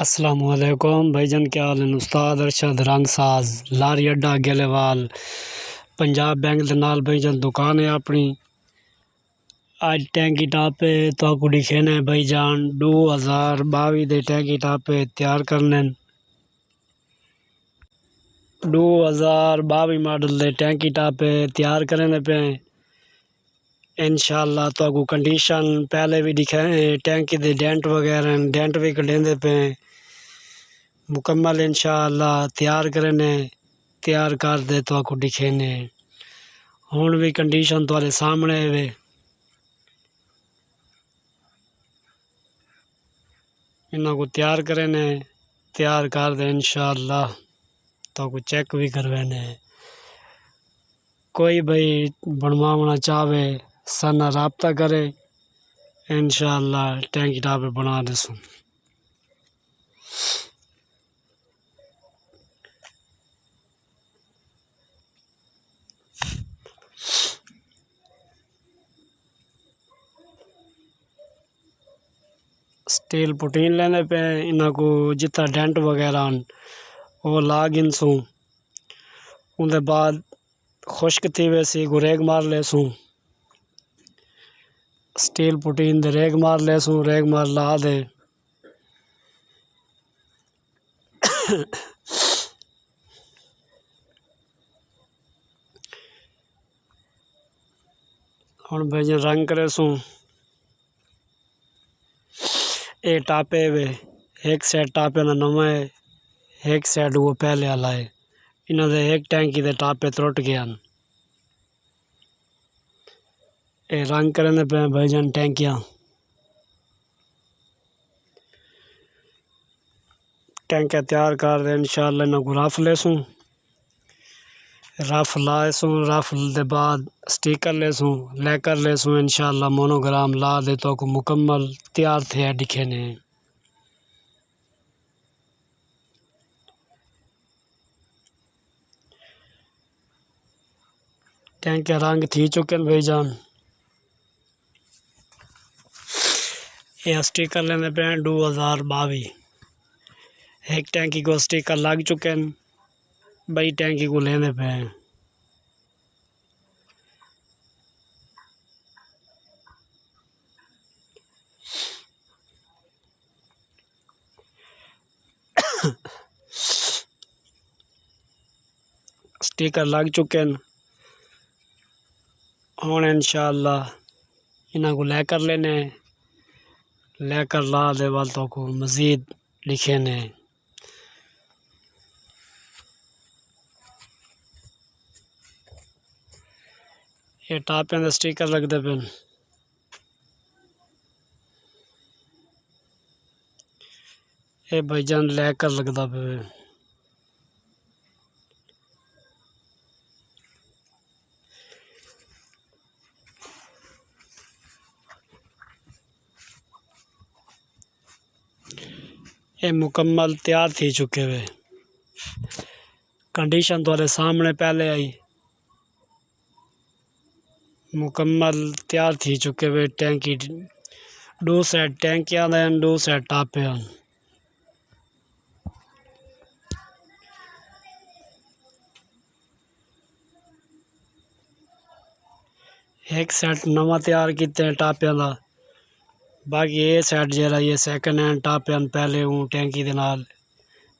अस्सलामुअलैकुम भाईजान, क्या हाल है। उस्ताद अरशद रंगसाज लारी अड्डा गेलेवाल पंजाब बैंक के नाल भाईजान दुकान है अपनी। आज टैंकी टापे तो आपको दिखेने भाईजान 2022 दे टैंकी टापे तैयार करने 2022 मॉडल दे टैंकी टापे तैयार करने पे इंशाल्लाह। तो आपको कंडीशन पहले भी दिखाए, टैंकी दे डेंट भी कटेंदे पे मुकम्मल इंशाअल्लाह तैयार करने तैयार कर दे तो आपको दिखेने। हुण भी कंडीशन तुम्हारे सामने वे। इन्हों को तैयार करने तैयार कर दे इंशाअल्लाह तो आपको चेक भी करवाने। कोई भाई बनवाना चाहे सना राब्ता करे, इंशाअल्लाह टैंकी टापे बना देसूँ। स्टील पुटीन लेने पे इन्हों को जितना डेंट वगैरह वो लाग इनसूँ। उनके बाद खुश्क थी वैसी को रेग मार लेसूँ। स्टील पुटीन दे रेग मार लेसूँ, रेग मार ला दे। हुण भाई रंग करेसूँ। ये टापे वे एक साइड टापे ना नवा है, एक साइड वो पहले वाला है। इन्हों दे एक टैंकी दे टापे त्रुट गया। ये रंग करने पे भाईजान टैंकियाँ तैयार कर दे इंशाअल्लाह। इन्हों को रफ लेसूँ, रफ लासूँ, रफ दे बाद स्टिकर लेसूँ, लेकर लेसूँ इंशाअल्लाह। मोनोग्राम ला दे तो को मुकम्मल तैयार थे दिखे ने। टैंकियाँ रंग थी चुके भाईजान। ये स्टिकर लेने पे 2022। एक टैंकी को स्टिकर लग चुके हैं, बई टैंकी को लेने पे हैं। स्टिकर लग चुके हैं। हुण इंशाअल्लाह इन्हों को लेकर लेने, लेकर ला दे वाल तो को मज़ीद लिखे ने। ये टापियां दे स्टिकर लगते पे। ये भाईजान लेकर लगता पे। ये मुकम्मल तैयार थी चुके वे। कंडीशन तुम्हारे सामने पहले आई, मुकम्मल तैयार थी चुके वे। टैंकी दो साइड टैंकियां दें, दो साइड टापे हैं। एक सेट नवा तैयार किते टापियां दा, बाकी ये सेट जरा ये सेकंड हैंड टापे पहले हूँ टैंकी दे नाल